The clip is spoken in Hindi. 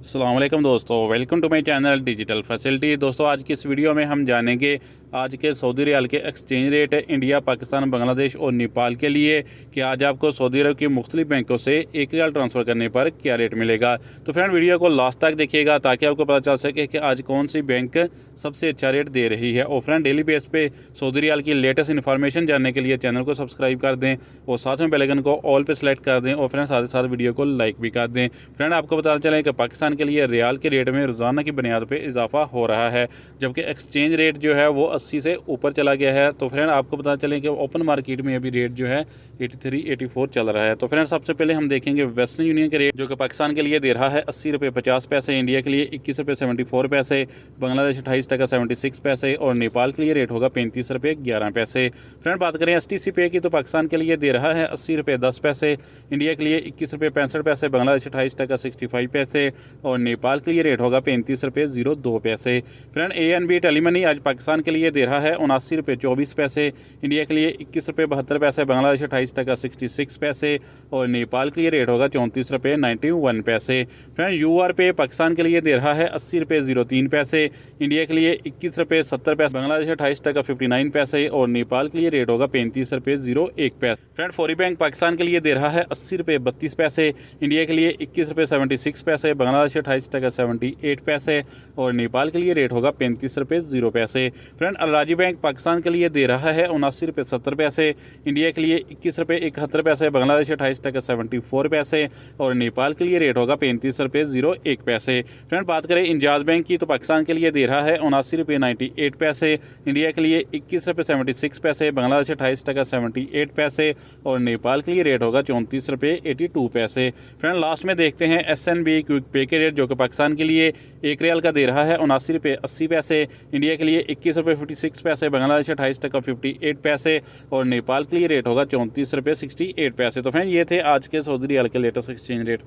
अस्सलाम वालेकुम दोस्तों, welcome to my channel digital facility. दोस्तों आज की इस वीडियो में हम जानेंगे आज के सऊदी रियाल के exchange rate India, Pakistan, Bangladesh और नेपाल के लिए कि आज आपको सऊदी अरब की मुख्तलिफ बैंकों से 1 रियाल ट्रांसफ़र करने पर क्या रेट मिलेगा। तो फ्रेंड वीडियो को लास्ट तक देखिएगा ताकि आपको पता चल सके कि आज कौन सी बैंक सबसे अच्छा रेट दे रही है। और फ्रेंड डेली बेस पे सऊदी रियाल की लेटेस्ट इन्फॉर्मेशन जानने के लिए चैनल को सब्सक्राइब कर दें और साथ में बेल आइकन को ऑल पे सेलेक्ट कर दें और फ्रेंड साथ ही साथ वीडियो को लाइक भी कर दें। फ्रेंड आपको पता चले कि पाकिस्तान के लिए रियाल के रेट में रोज़ाना की बुनियाद पे इजाफा हो रहा है, जबकि एक्सचेंज रेट जो है वो 80 से ऊपर चला गया है। तो फ्रेंड आपको पता चले कि ओपन मार्केट में अभी रेट जो है 83 84 चल रहा है। तो फ्रेंड सबसे पहले हम देखेंगे वेस्टर्न यूनियन के रेट, जो कि पाकिस्तान के लिए दे रहा है 80 रुपये 50 पैसे, इंडिया के लिए 21 रुपये 74 पैसे, बांग्लादेश 28 टका 76 पैसे और नेपाल के लिए रेट होगा 35 रुपये 11 पैसे। फ्रेंड बात करें STC पे की तो पाकिस्तान के लिए दे रहा है 80 रुपये 10 पैसे, इंडिया के लिए 21 रुपये 65 पैसे, बांग्लादेश 28 टका 65 पैसे और नेपाल के लिए रेट होगा 35 रुपये 02 पैसे। फ्रेंड ANB टेलीमनी आज पाकिस्तान के लिए दे रहा है 79 रुपये 24 पैसे, इंडिया के लिए 21 रुपये 72 पैसे, बांग्लादेश 28 टका 66 पैसे और नेपाल के लिए रेट होगा 34 रुपये 91 पैसे। फ्रेंड UR पे पाकिस्तान के लिए दे रहा है 80 रुपये 03 पैसे, इंडिया के लिए 21 रुपये 70 पैसे, बांग्लादेश 28 टका 59 पैसे और नेपाल के लिए रेट होगा 35 रुपये 01 पैसे। फ्रेंड फौरी बैंक पाकिस्तान के लिए दे रहा है 80 रुपये 32 पैसे, इंडिया के लिए 21 रुपये 76 पैसे, बांग्लादेश 28 टका 78 पैसे और नेपाल के लिए रेट होगा 35 रुपये 0 पैसे। फ्रेंड अलराजी बैंक पाकिस्तान के लिए दे रहा है 79 रुपये 70 पैसे, इंडिया के लिए 21 रुपये 71 पैसे, बांग्लादेश 28 टका 74 पैसे और नेपाल के लिए रेट होगा 35 रुपये 01 पैसे। फ्रेंड बात करें इंजाज बैंक की तो पाकिस्तान के लिए दे रहा है 79 रुपये 98 पैसे, इंडिया के लिए 21 रुपये 76 पैसे, बांग्लादेश 28 टका 78 पैसे और नेपाल के लिए रेट होगा 34 रुपये 82 पैसे। फ्रेंड लास्ट में देखते हैं SNB क्विक पे के रेट, जो कि पाकिस्तान के लिए 1 रियाल का दे रहा है 79 रुपये 80 पैसे, इंडिया के लिए 21 रुपये 56 पैसे, बांग्लादेश 28 टका 58 पैसे और नेपाल के लिए रेट होगा 34 रुपये 68 पैसे। तो फ्रेंड ये थे आज के सऊदी रियाल के लेटेस्ट एक्सचेंज रेट।